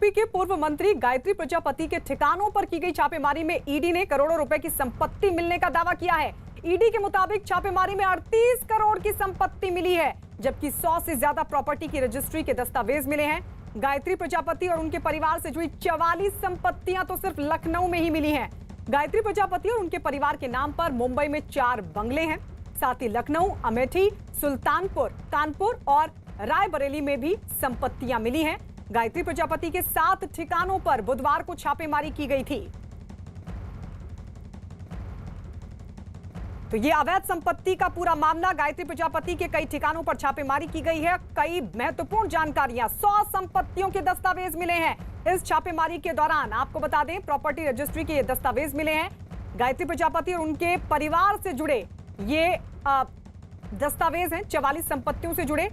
UP के पूर्व मंत्री गायत्री प्रजापति के ठिकानों पर की गई छापेमारी में ईडी ने करोड़ों रुपए की संपत्ति मिलने का दावा किया है। ईडी के मुताबिक छापेमारी में 38 करोड़ की संपत्ति मिली है, जबकि 100 से ज्यादा प्रॉपर्टी की रजिस्ट्री के दस्तावेज मिले हैं। गायत्री प्रजापति और उनके परिवार से जुड़ी 44 संपत्तियां तो सिर्फ लखनऊ में ही मिली हैं। गायत्री प्रजापति और उनके परिवार के नाम पर मुंबई में 4 बंगले हैं। साथ ही लखनऊ, अमेठी, सुल्तानपुर, कानपुर और रायबरेली में भी संपत्तियां मिली हैं। गायत्री प्रजापति के 7 ठिकानों पर बुधवार को छापेमारी की गई थी। तो ये अवैध संपत्ति का पूरा मामला, गायत्री प्रजापति के कई ठिकानों पर छापेमारी की गई है। कई महत्वपूर्ण जानकारियां, 100 संपत्तियों के दस्तावेज मिले हैं। इस छापेमारी के दौरान आपको बता दें, प्रॉपर्टी रजिस्ट्री के दस्तावेज मिले हैं। गायत्री प्रजापति और उनके परिवार से जुड़े ये दस्तावेज हैं 44 संपत्तियों से जुड़े।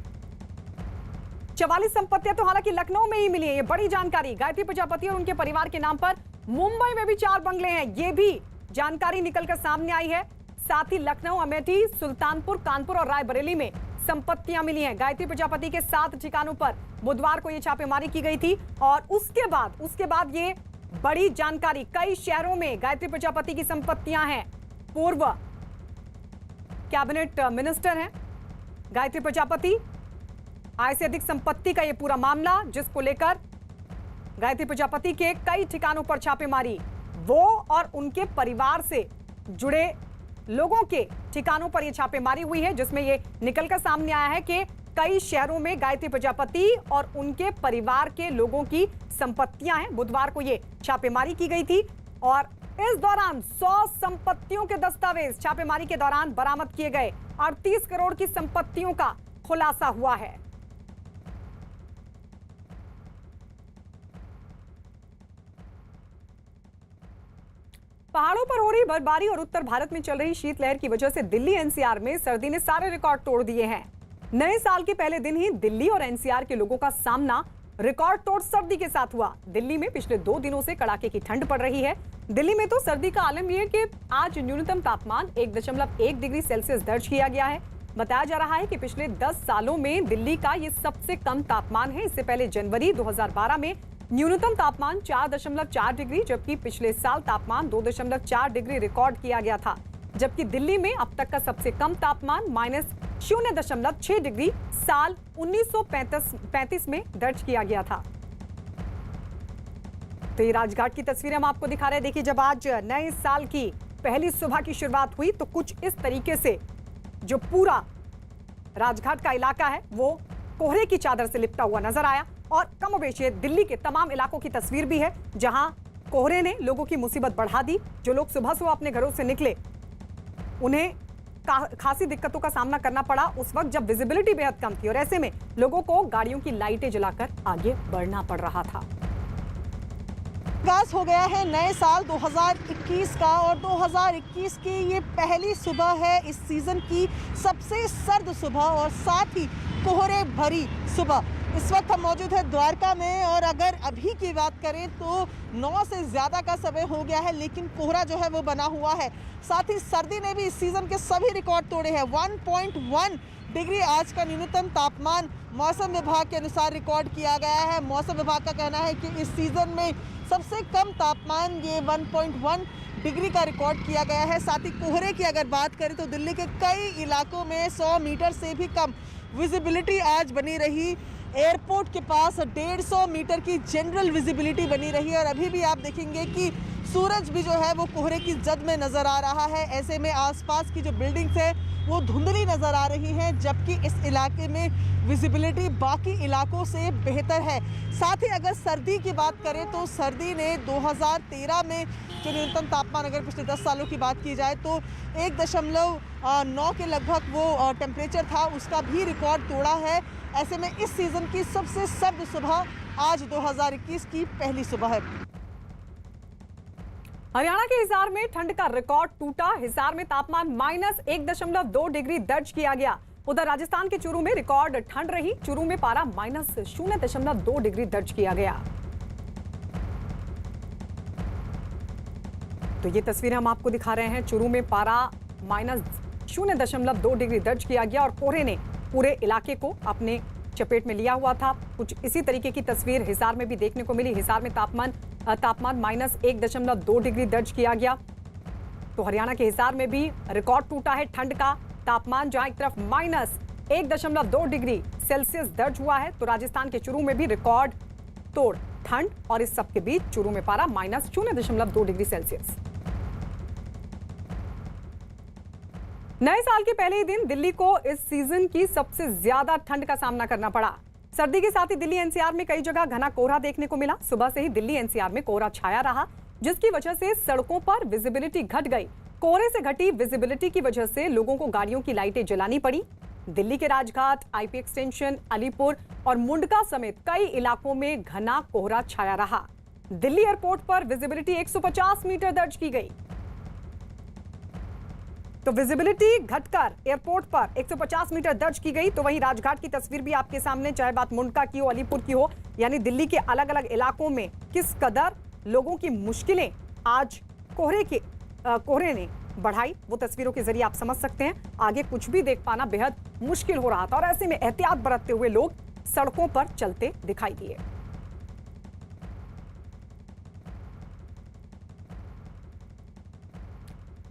44 संपत्तियां तो हालांकि लखनऊ में ही मिली है। ये बड़ी जानकारी। गायत्री प्रजापति और उनके परिवार के नाम पर मुंबई में भी 4 बंगले हैं, ये भी जानकारी निकलकर सामने आई है। साथ ही लखनऊ, अमेठी, सुल्तानपुर, कानपुर और रायबरेली में संपत्तियां मिली हैं। गायत्री प्रजापति के 7 ठिकानों पर बुधवार को यह छापेमारी की गई थी और उसके बाद ये बड़ी जानकारी, कई शहरों में गायत्री प्रजापति की संपत्तियां हैं। पूर्व कैबिनेट मिनिस्टर हैं गायत्री प्रजापति। आय से अधिक संपत्ति का यह पूरा मामला, जिसको लेकर गायत्री प्रजापति के कई ठिकानों पर छापेमारी, वो और उनके परिवार से जुड़े लोगों के ठिकानों पर यह छापेमारी हुई है, जिसमें यह निकलकर सामने आया है कि कई शहरों में गायत्री प्रजापति और उनके परिवार के लोगों की संपत्तियां हैं। बुधवार को यह छापेमारी की गई थी और इस दौरान 100 संपत्तियों के दस्तावेज छापेमारी के दौरान बरामद किए गए। 38 करोड़ की संपत्तियों का खुलासा हुआ है। पहाड़ों पर हो रही बर्फबारी और उत्तर भारत में चल रही शीतलहर की वजह से दिल्ली एनसीआर में सर्दी ने सारे रिकॉर्ड तोड़ दिए हैं। नए साल के पहले दिन ही दिल्ली और एनसीआर के लोगों का सामना रिकॉर्ड तोड़ सर्दी के साथ हुआ। दिल्ली में पिछले 2 दिनों से कड़ाके की ठंड पड़ रही है। दिल्ली में तो सर्दी का आलम यह है कि आज न्यूनतम तापमान 1.1 डिग्री सेल्सियस दर्ज किया गया है। बताया जा रहा है कि पिछले 10 सालों में दिल्ली का यह सबसे कम तापमान है। इससे पहले जनवरी 2012 में न्यूनतम तापमान 4.4 डिग्री, जबकि पिछले साल तापमान 2.4 डिग्री रिकॉर्ड किया गया था। जबकि दिल्ली में अब तक का सबसे कम तापमान -0.6 डिग्री साल 1935 में दर्ज किया गया था। तो ये राजघाट की तस्वीरें हम आपको दिखा रहे हैं। देखिए, जब आज नए साल की पहली सुबह की शुरुआत हुई तो कुछ इस तरीके से जो पूरा राजघाट का इलाका है वो कोहरे की चादर से लिपटा हुआ नजर आया। और कमोबेश दिल्ली के तमाम इलाकों की तस्वीर भी है, जहां कोहरे ने लोगों की मुसीबत बढ़ा दी। जो लोग सुबह सुबह अपने घरों से निकले, उन्हें खासी दिक्कतों का सामना करना पड़ा उस वक्त जब विजिबिलिटी बेहद कम थी और ऐसे में लोगों को गाड़ियों की लाइटें जलाकर आगे बढ़ना पड़ रहा था। आगाज हो गया है नए साल 2021 का और 2021 की ये पहली सुबह है, इस सीजन की सबसे सर्द सुबह और साथ ही कोहरे भरी सुबह। इस वक्त हम मौजूद है द्वारका में और अगर अभी की बात करें तो 9 से ज़्यादा का समय हो गया है, लेकिन कोहरा जो है वो बना हुआ है। साथ ही सर्दी ने भी इस सीज़न के सभी रिकॉर्ड तोड़े हैं। 1.1 डिग्री आज का न्यूनतम तापमान मौसम विभाग के अनुसार रिकॉर्ड किया गया है। मौसम विभाग का कहना है कि इस सीज़न में सबसे कम तापमान ये 1.1 डिग्री का रिकॉर्ड किया गया है। साथ ही कोहरे की अगर बात करें तो दिल्ली के कई इलाकों में 100 मीटर से भी कम विजिबिलिटी आज बनी रही। एयरपोर्ट के पास 150 मीटर की जनरल विजिबिलिटी बनी रही और अभी भी आप देखेंगे कि सूरज भी जो है वो कोहरे की जद में नज़र आ रहा है। ऐसे में आसपास की जो बिल्डिंग्स है वो धुंधली नज़र आ रही हैं, जबकि इस इलाके में विजिबिलिटी बाकी इलाकों से बेहतर है। साथ ही अगर सर्दी की बात करें तो सर्दी ने 2013 में जो न्यूनतम तापमान अगर पिछले 10 सालों की बात की जाए तो 1.9 के लगभग वो टेम्परेचर था, उसका भी रिकॉर्ड तोड़ा है। ऐसे में इस सीज़न की सबसे सर्द सुबह आज 2021 की पहली सुबह है। हरियाणा के हिसार में ठंड का रिकॉर्ड टूटा। हिसार में तापमान -1.2 डिग्री दर्ज किया गया। उधर राजस्थान के चूरू में रिकॉर्ड ठंड रही। चूरू में पारा -0.2 डिग्री दर्ज किया गया। तो ये तस्वीरें हम आपको दिखा रहे हैं। चूरू में पारा -0.2 डिग्री दर्ज किया गया और कोहरे ने पूरे इलाके को अपने चपेट में लिया हुआ था। कुछ इसी तरीके की तस्वीर हिसार में भी देखने को मिली। हिसार में तापमान -1.2 डिग्री दर्ज किया गया। तो हरियाणा के हिसार में भी रिकॉर्ड टूटा है ठंड का। तापमान जहां एक तरफ -1.2 डिग्री सेल्सियस दर्ज हुआ है, तो राजस्थान के चूरू में भी रिकॉर्ड तोड़ ठंड, और इस सब के बीच चूरू में पारा -0.2 डिग्री सेल्सियस। नए साल के पहले ही दिन दिल्ली को इस सीजन की सबसे ज्यादा ठंड का सामना करना पड़ा। सर्दी के साथ ही दिल्ली एनसीआर में कई जगह घना कोहरा देखने को मिला। सुबह से ही दिल्ली एनसीआर में कोहरा छाया रहा, जिसकी वजह से सड़कों पर विजिबिलिटी घट गई। कोहरे से घटी विजिबिलिटी की वजह से लोगों को गाड़ियों की लाइटें जलानी पड़ी। दिल्ली के राजघाट, आईपी एक्सटेंशन, अलीपुर और मुंडका समेत कई इलाकों में घना कोहरा छाया रहा। दिल्ली एयरपोर्ट पर विजिबिलिटी 150 मीटर दर्ज की गई। तो विजिबिलिटी घटकर एयरपोर्ट पर 150 मीटर दर्ज की गई। तो वहीं राजघाट की तस्वीर भी आपके सामने, चाहे बात मुंडका की हो, अलीपुर की हो, यानी दिल्ली के अलग अलग इलाकों में किस कदर लोगों की मुश्किलें आज कोहरे ने बढ़ाई, वो तस्वीरों के जरिए आप समझ सकते हैं। आगे कुछ भी देख पाना बेहद मुश्किल हो रहा था और ऐसे में एहतियात बरतते हुए लोग सड़कों पर चलते दिखाई दिए।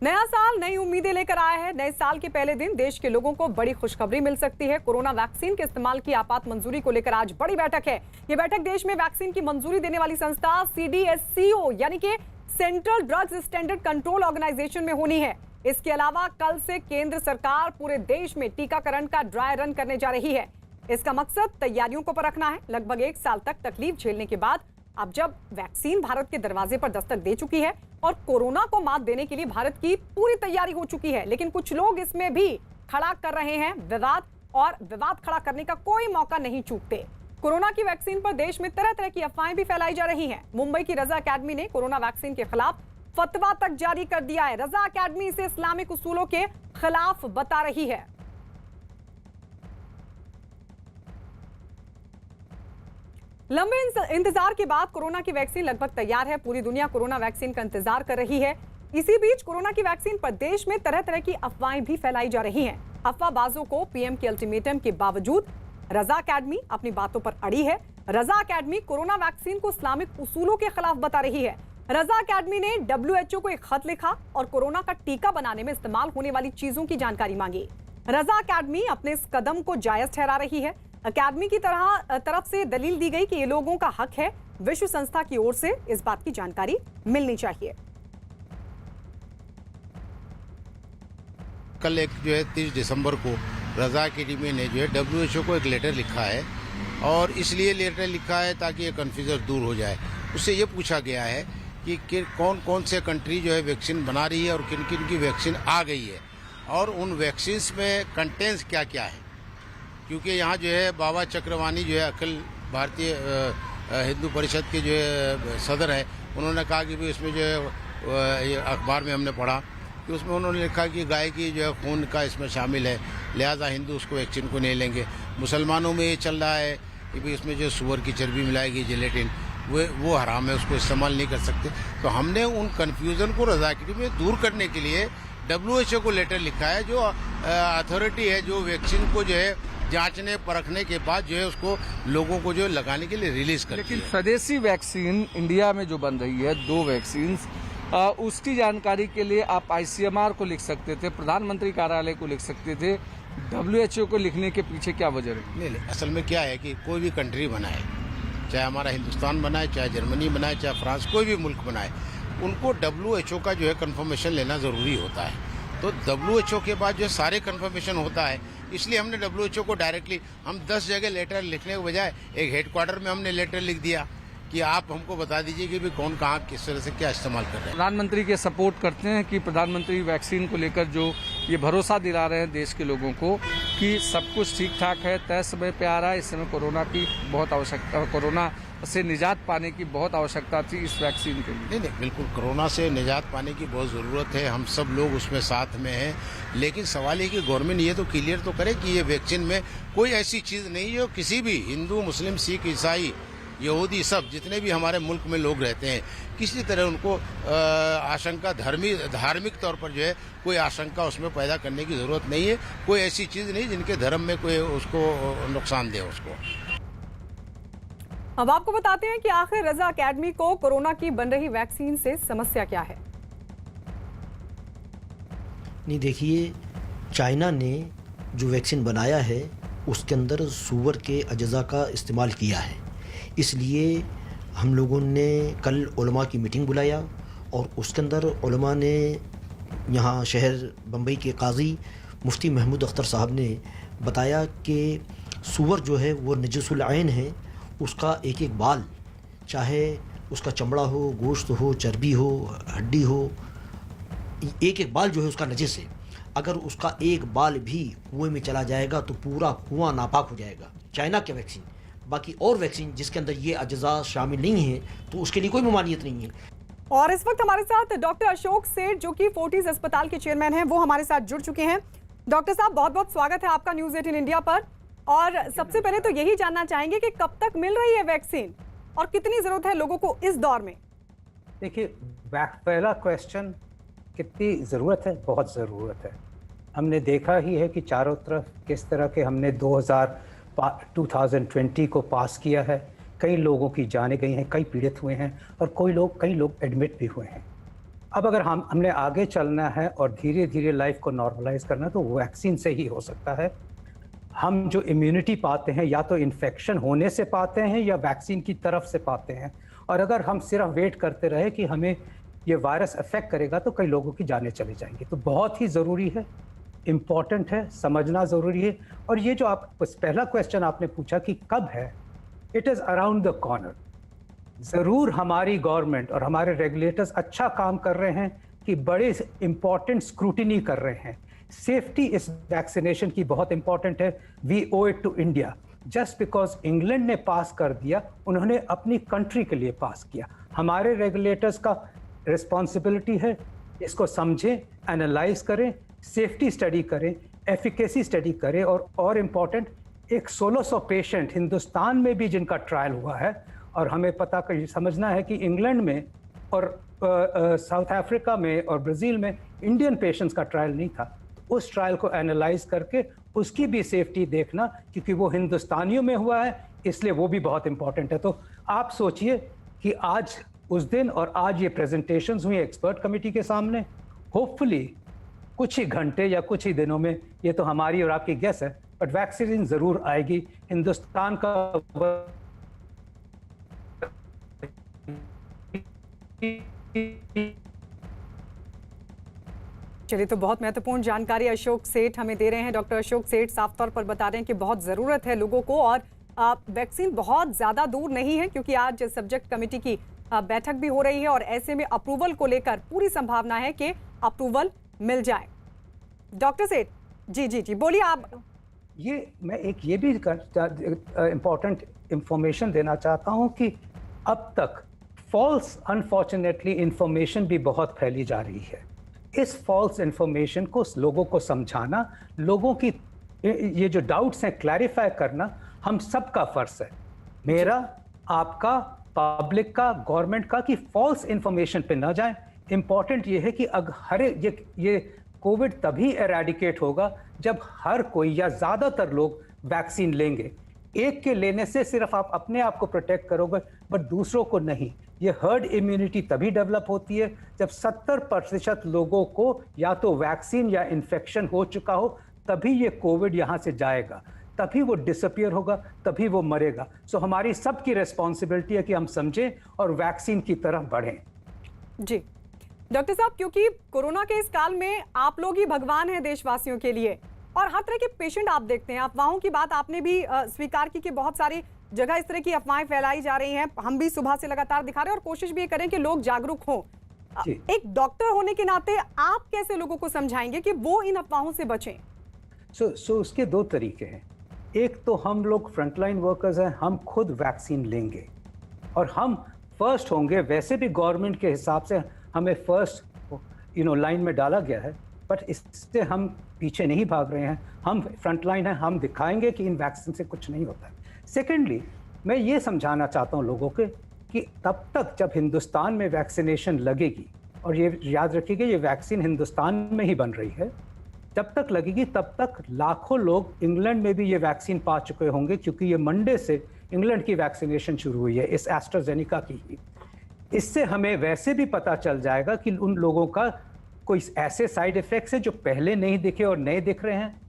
नया साल नई उम्मीदें लेकर आया है। नए साल के पहले दिन देश के लोगों को बड़ी खुशखबरी मिल सकती है। कोरोना वैक्सीन के इस्तेमाल की आपात मंजूरी को लेकर आज बड़ी बैठक है। यह बैठक देश में वैक्सीन की मंजूरी देने वाली संस्था CDSCO यानी कि central drugs standard control organisation में होनी है। इसके अलावा कल से केंद्र सरकार पूरे देश में टीकाकरण का ड्राई रन करने जा रही है। इसका मकसद तैयारियों को परखना है। लगभग 1 साल तक तकलीफ झेलने के बाद अब जब वैक्सीन भारत के दरवाजे पर दस्तक दे चुकी है और कोरोना को मात देने के लिए भारत की पूरी तैयारी हो चुकी है, लेकिन कुछ लोग इसमें भी खड़ा कर रहे हैं विवाद, और विवाद खड़ा करने का कोई मौका नहीं चूकते। कोरोना की वैक्सीन पर देश में तरह तरह की अफवाहें भी फैलाई जा रही हैं। मुंबई की रजा अकेडमी ने कोरोना वैक्सीन के खिलाफ फतवा तक जारी कर दिया है। रजा अकेडमी इसे इस्लामिक उसूलों के खिलाफ बता रही है। लंबे इंतजार के बाद कोरोना की वैक्सीन लगभग तैयार है। पूरी दुनिया कोरोना वैक्सीन का इंतजार कर रही है। इसी बीच कोरोना की वैक्सीन पर देश में तरह तरह की अफवाहें भी फैलाई जा रही हैं। अफवाहबाजों को पीएम के अल्टीमेटम के बावजूद रजा अकेडमी अपनी बातों पर अड़ी है। रजा अकेडमी कोरोना वैक्सीन को इस्लामिक उसूलों के खिलाफ बता रही है। रजा अकेडमी ने WHO को एक खत लिखा और कोरोना का टीका बनाने में इस्तेमाल होने वाली चीजों की जानकारी मांगी। रजा अकेडमी अपने इस कदम को जायज ठहरा रही है। अकेडमी की तरफ से दलील दी गई कि ये लोगों का हक है। विश्व संस्था की ओर से इस बात की जानकारी मिलनी चाहिए। कल एक 30 दिसंबर को रजा अकेडमी ने WHO को एक लेटर लिखा है, और इसलिए लेटर लिखा है ताकि ये कन्फ्यूजन दूर हो जाए। उससे ये पूछा गया है कि कौन कौन से कंट्री वैक्सीन बना रही है और किन किन की वैक्सीन आ गई है, और उन वैक्सीन्स में कंटेंट्स क्या क्या है। क्योंकि यहाँ बाबा चक्रवाणी अखिल भारतीय हिंदू परिषद के सदर है, उन्होंने कहा कि भी इसमें अखबार में हमने पढ़ा कि उसमें उन्होंने लिखा कि गाय की खून का इसमें शामिल है, लिहाजा हिंदू उसको वैक्सीन को नहीं लेंगे। मुसलमानों में ये चल रहा है कि भी इसमें सुअर की चर्बी मिलाएगी, जेलेटिन, वो हराम है, उसको इस्तेमाल नहीं कर सकते। तो हमने उन कन्फ्यूज़न को रजा अकेडमी में दूर करने के लिए WHO को लेटर लिखा है, जो अथॉरिटी है जो वैक्सीन को जांचने परखने के बाद उसको लोगों को लगाने के लिए रिलीज करती है। लेकिन स्वदेशी वैक्सीन इंडिया में जो बन रही है 2 वैक्सीन, उसकी जानकारी के लिए आप ICMR को लिख सकते थे, प्रधानमंत्री कार्यालय को लिख सकते थे। WHO को लिखने के पीछे क्या वजह है? नहीं, असल में क्या है कि कोई भी कंट्री बनाए, चाहे हमारा हिंदुस्तान बनाए, चाहे जर्मनी बनाए, चाहे फ्रांस, कोई भी मुल्क बनाए, उनको WHO का कंफर्मेशन लेना ज़रूरी होता है। तो WHO के बाद सारे कंफर्मेशन होता है, इसलिए हमने WHO को डायरेक्टली हम 10 जगह लेटर लिखने के बजाय एक हेडक्वार्टर में हमने लेटर लिख दिया कि आप हमको बता दीजिए कि भी कौन कहाँ किस तरह से क्या इस्तेमाल कर रहे हैं। प्रधानमंत्री के सपोर्ट करते हैं कि प्रधानमंत्री वैक्सीन को लेकर जो ये भरोसा दिला रहे हैं देश के लोगों को कि सब कुछ ठीक ठाक है, तय समय पे आ रहा है। इस समय कोरोना की बहुत आवश्यकता, कोरोना से निजात पाने की बहुत आवश्यकता थी इस वैक्सीन के लिए। नहीं, बिल्कुल कोरोना से निजात पाने की बहुत ज़रूरत है, हम सब लोग उसमें साथ में हैं। लेकिन सवाल है कि गवर्नमेंट ये तो क्लियर तो करे कि ये वैक्सीन में कोई ऐसी चीज़ नहीं है जो किसी भी हिंदू, मुस्लिम, सिख, ईसाई यहूदी सब जितने भी हमारे मुल्क में लोग रहते हैं, किसी तरह उनको आशंका धार्मिक तौर पर जो है कोई आशंका उसमें पैदा करने की ज़रूरत नहीं है। कोई ऐसी चीज़ नहीं जिनके धर्म में कोई उसको नुकसान दे उसको। अब आपको बताते हैं कि आखिर रजा एकेडमी को कोरोना की बन रही वैक्सीन से समस्या क्या है। नहीं, देखिए, चाइना ने जो वैक्सीन बनाया है उसके अंदर सूअर के अज्जा का इस्तेमाल किया है, इसलिए हम लोगों ने कल उलमा की मीटिंग बुलाया और उसके अंदर उलमा ने यहाँ शहर बम्बई के काजी मुफ्ती महमूद अख्तर साहब ने बताया कि सूअर जो है वो नजसुल ऐन है, उसका एक एक बाल, चाहे उसका चमड़ा हो, गोश्त हो, चर्बी हो, हड्डी हो, एक एक बाल जो है उसका नजिस है। अगर उसका एक बाल भी कुएं में चला जाएगा तो पूरा कुआं नापाक हो जाएगा। चाइना के वैक्सीन, बाकी और वैक्सीन जिसके अंदर ये अज्जा शामिल नहीं है तो उसके लिए कोई ममानियत नहीं है। और इस वक्त हमारे साथ डॉक्टर अशोक सेठ जो कि फोर्टिस अस्पताल के चेयरमैन हैं, वो हमारे साथ जुड़ चुके हैं। डॉक्टर साहब, बहुत बहुत स्वागत है आपका न्यूज़ 18 इंडिया पर। और सबसे पहले तो यही जानना चाहेंगे कि कब तक मिल रही है वैक्सीन और कितनी जरूरत है लोगों को इस दौर में। देखिए, पहला क्वेश्चन, कितनी ज़रूरत है? बहुत ज़रूरत है। हमने देखा ही है कि चारों तरफ किस तरह के हमने 2020 को पास किया है। कई लोगों की जानें गई हैं, कई पीड़ित हुए हैं और कई लोग एडमिट भी हुए हैं। अब अगर हमने आगे चलना है और धीरे धीरे लाइफ को नॉर्मलाइज करना, तो वैक्सीन से ही हो सकता है। हम जो इम्यूनिटी पाते हैं या तो इन्फेक्शन होने से पाते हैं या वैक्सीन की तरफ से पाते हैं। और अगर हम सिर्फ वेट करते रहे कि हमें ये वायरस अफेक्ट करेगा तो कई लोगों की जानें चली जाएंगी। तो बहुत ही ज़रूरी है, इम्पॉर्टेंट है, समझना ज़रूरी है। और ये जो आप पहला क्वेश्चन आपने पूछा कि कब है, it is around the corner. ज़रूर हमारी गवर्नमेंट और हमारे रेगुलेटर्स अच्छा काम कर रहे हैं कि बड़े इम्पॉर्टेंट स्क्रूटिनी कर रहे हैं। सेफ्टी इस वैक्सीनेशन की बहुत इंपॉर्टेंट है। We owe it to India. Just because England ने पास कर दिया, उन्होंने अपनी कंट्री के लिए पास किया। हमारे रेगुलेटर्स का रिस्पॉन्सिबिलिटी है, इसको समझें, एनालाइज करें, सेफ्टी स्टडी करें, एफिकेसी स्टडी करें। और इम्पॉर्टेंट, एक 1600 पेशेंट हिंदुस्तान में भी जिनका ट्रायल हुआ है, और हमें समझना है कि इंग्लैंड में और साउथ अफ्रीका में और ब्राज़ील में इंडियन पेशेंट्स का ट्रायल नहीं था। तो उस ट्रायल को एनालाइज करके उसकी भी सेफ्टी देखना, क्योंकि वो हिंदुस्तानियों में हुआ है, इसलिए वो भी बहुत इंपॉर्टेंट है। तो आप सोचिए कि आज उस दिन और आज ये प्रेजेंटेशंस हुई एक्सपर्ट कमेटी के सामने। होपफुली कुछ ही घंटे या कुछ ही दिनों में, ये तो हमारी और आपकी गेस है, बट वैक्सीन जरूर आएगी। हिंदुस्तान का चलिए, तो बहुत महत्वपूर्ण जानकारी अशोक सेठ हमें दे रहे हैं। डॉक्टर अशोक सेठ साफ तौर पर बता रहे हैं कि बहुत ज़रूरत है लोगों को और वैक्सीन बहुत ज़्यादा दूर नहीं है, क्योंकि आज सब्जेक्ट कमेटी की बैठक भी हो रही है और ऐसे में अप्रूवल को लेकर पूरी संभावना है कि अप्रूवल मिल जाए। डॉक्टर सेठ जी बोलिए आप। मैं ये भी इम्पोर्टेंट इंफॉर्मेशन देना चाहता हूं कि अब तक फॉल्स, अनफॉर्चुनेटली, इंफॉर्मेशन भी बहुत फैली जा रही है। इस फॉल्स इंफॉर्मेशन को लोगों को समझाना, लोगों की ये जो डाउट्स हैं क्लैरिफाई करना हम सबका फर्ज है, मेरा, आपका, पब्लिक का, गवर्नमेंट का, कि फॉल्स इंफॉर्मेशन पे ना जाएं। इंपॉर्टेंट ये है कि ये कोविड तभी एरेडिकेट होगा जब हर कोई या ज़्यादातर लोग वैक्सीन लेंगे। एक के लेने से सिर्फ आप अपने आप को प्रोटेक्ट करोगे, बट दूसरों को नहीं। ये हर्ड इम्यूनिटी तभी डेवलप होती है जब 70% लोगों को या तो वैक्सीन या इन्फेक्शन हो चुका हो, तभी ये कोविड यहाँ से जाएगा, तभी वो डिसअपियर होगा, तभी वो मरेगा। सो हमारी सबकी रिस्पॉन्सिबिलिटी है कि हम समझें और वैक्सीन की तरफ बढ़ें। जी डॉक्टर साहब, क्योंकि कोरोना के इस काल में आप लोग ही भगवान हैं देशवासियों के लिए, और हर तरह के पेशेंट आप देखते हैं। अफवाहों की बात आपने भी स्वीकार की कि बहुत सारी जगह इस तरह की अफवाहें फैलाई जा रही हैं। हम भी सुबह से लगातार दिखा रहे हैं और कोशिश भी करें कि लोग जागरूक हों। एक डॉक्टर होने के नाते आप कैसे लोगों को समझाएंगे कि वो इन अफवाहों से बचें? सो उसके दो तरीके हैं। एक तो हम लोग फ्रंटलाइन वर्कर्स हैं, हम खुद वैक्सीन लेंगे और हम फर्स्ट होंगे। वैसे भी गवर्नमेंट के हिसाब से हमें फर्स्ट लाइन में डाला गया है, बट इससे हम पीछे नहीं भाग रहे हैं। हम फ्रंटलाइन हैं, हम दिखाएंगे कि इन वैक्सीन से कुछ नहीं होता है। सेकेंडली, मैं ये समझाना चाहता हूँ लोगों के कि तब तक जब हिंदुस्तान में वैक्सीनेशन लगेगी, और ये याद रखिएगा ये वैक्सीन हिंदुस्तान में ही बन रही है, जब तक लगेगी तब तक लाखों लोग इंग्लैंड में भी ये वैक्सीन पा चुके होंगे, क्योंकि ये मंडे से इंग्लैंड की वैक्सीनेशन शुरू हुई है इस एस्ट्राजेनिका की ही। इससे हमें वैसे भी पता चल जाएगा कि उन लोगों का कोई ऐसे साइड इफेक्ट्स है जो पहले नहीं दिखे और नए दिख रहे हैं।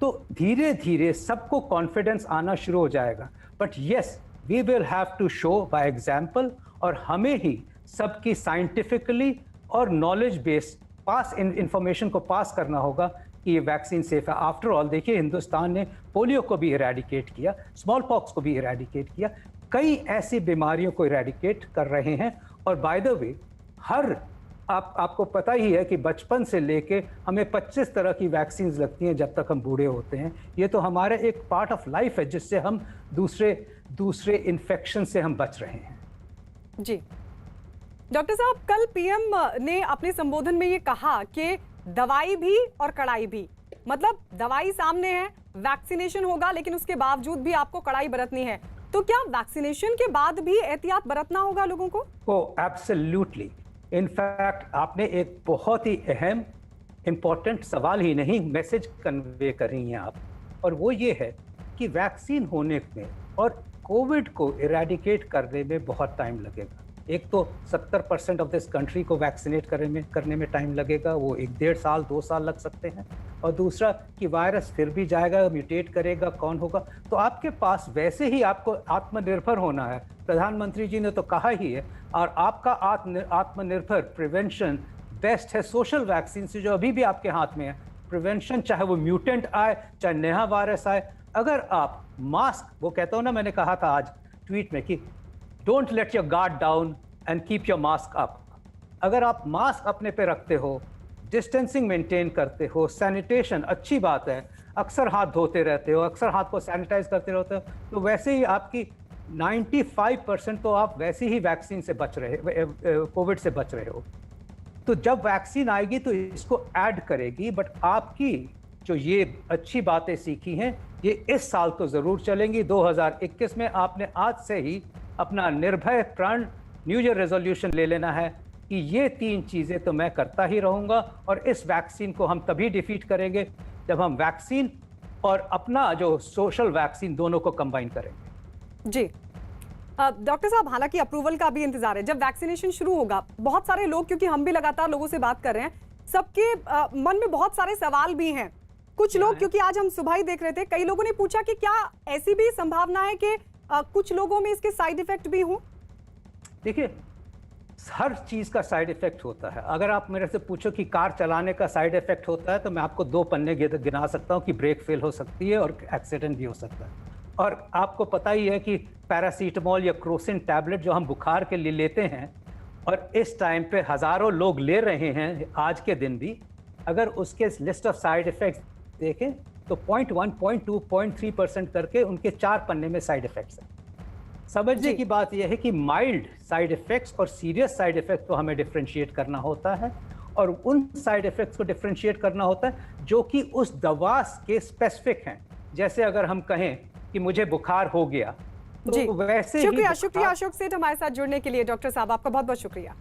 तो धीरे धीरे सबको कॉन्फिडेंस आना शुरू हो जाएगा। But yes, we will have to show by example, और हमें ही सबकी साइंटिफिकली और नॉलेज बेस्ड इंफॉर्मेशन को पास करना होगा कि ये वैक्सीन सेफ है। आफ्टर ऑल देखिए, हिंदुस्तान ने पोलियो को भी इरेडिकेट किया, स्मॉल पॉक्स को भी इरेडिकेट किया, कई ऐसी बीमारियों को इरेडिकेट कर रहे हैं। और बाय द वे, आपको पता ही है कि बचपन से लेके हमें 25 तरह की वैक्सीन लगती हैं जब तक हम बूढ़े होते हैं। ये तो हमारा एक पार्ट ऑफ लाइफ है जिससे हम दूसरे इन्फेक्शन से हम बच रहे हैं। जी डॉक्टर साहब, कल पीएम ने अपने संबोधन में ये कहा कि दवाई भी और कड़ाई भी, मतलब दवाई सामने है, वैक्सीनेशन होगा, लेकिन उसके बावजूद भी आपको कड़ाई बरतनी है। तो क्या वैक्सीनेशन के बाद भी एहतियात बरतना होगा लोगों को? ओह एब्सोल्युटली। इनफैक्ट आपने एक बहुत ही अहम इम्पोर्टेंट सवाल ही नहीं, मैसेज कन्वे कर रही हैं आप, और वो ये है कि वैक्सीन होने में और कोविड को इरेडिकेट करने में बहुत टाइम लगेगा। एक तो 70% ऑफ दिस कंट्री को वैक्सीनेट करने में टाइम लगेगा, वो 1-1.5 साल 2 साल लग सकते हैं। और दूसरा कि वायरस फिर भी जाएगा, म्यूटेट करेगा, कौन होगा। तो आपके पास वैसे ही आपको आत्मनिर्भर होना है, प्रधानमंत्री जी ने तो कहा ही है। और आपका आत्मनिर्भर प्रिवेंशन बेस्ट है सोशल वैक्सीन से, जो अभी भी आपके हाथ में है। प्रिवेंशन, चाहे वो म्यूटेंट आए, चाहे नया वायरस आए, अगर आप मास्क, वो कहता हूँ ना, मैंने कहा था आज ट्वीट में कि don't let your guard down and keep your mask up. अगर आप मास्क अपने पे रखते हो, डिस्टेंसिंग मेंटेन करते हो, सैनिटेशन अच्छी बात है, अक्सर हाथ धोते रहते हो, अक्सर हाथ को सैनिटाइज करते रहते हो, तो वैसे ही आपकी 95% तो आप वैसे ही वैक्सीन से बच रहे, कोविड से बच रहे हो। तो जब वैक्सीन आएगी तो इसको ऐड करेगी। बट आपकी जो ये अच्छी बातें सीखी हैं, ये इस साल तो ज़रूर चलेंगी। 2021 में आपने आज से ही अपना निर्भय प्रण न्यू ईयर रेजोल्यूशन ले लेना है कि ये 3 चीज़ें तो मैं करता ही रहूँगा। और इस वैक्सीन को हम तभी डिफीट करेंगे जब हम वैक्सीन और अपना जो सोशल वैक्सीन दोनों को कंबाइन करेंगे। जी डॉक्टर साहब, हालांकि अप्रूवल का भी इंतजार है। जब वैक्सीनेशन शुरू होगा, बहुत सारे लोग, क्योंकि हम भी लगातार लोगों से बात कर रहे हैं, सबके मन में बहुत सारे सवाल भी हैं। कुछ लोग, क्योंकि आज हम सुबह ही देख रहे थे, कई लोगों ने पूछा कि क्या ऐसी भी संभावना है कि कुछ लोगों में इसके साइड इफेक्ट भी हों? देखिए, हर चीज़ का साइड इफेक्ट होता है। अगर आप मेरे से पूछो कि कार चलाने का साइड इफेक्ट होता है, तो मैं आपको 2 पन्ने गिना सकता हूँ कि ब्रेक फेल हो सकती है और एक्सीडेंट भी हो सकता है। और आपको पता ही है कि पैरासीटामोल या क्रोसिन टैबलेट जो हम बुखार के लिए लेते हैं, और इस टाइम पे हज़ारों लोग ले रहे हैं आज के दिन भी, अगर उसके लिस्ट ऑफ साइड इफ़ेक्ट्स देखें तो 0.1, 0.2, 0.3% करके उनके 4 पन्ने में साइड इफ़ेक्ट्स हैं। समझने की बात यह है कि माइल्ड साइड इफ़ेक्ट्स और सीरियस साइड इफ़ेक्ट्स को हमें डिफ्रेंशिएट करना होता है, और उन साइड इफ़ेक्ट्स को डिफ्रेंशिएट करना होता है जो कि उस दवा के स्पेसिफिक हैं। जैसे अगर हम कहें कि मुझे बुखार हो गया, तो जी वैसे शुक्रिया ही शुक्रिया अशोक सेठ हमारे साथ जुड़ने के लिए। डॉक्टर साहब, आपका बहुत बहुत शुक्रिया।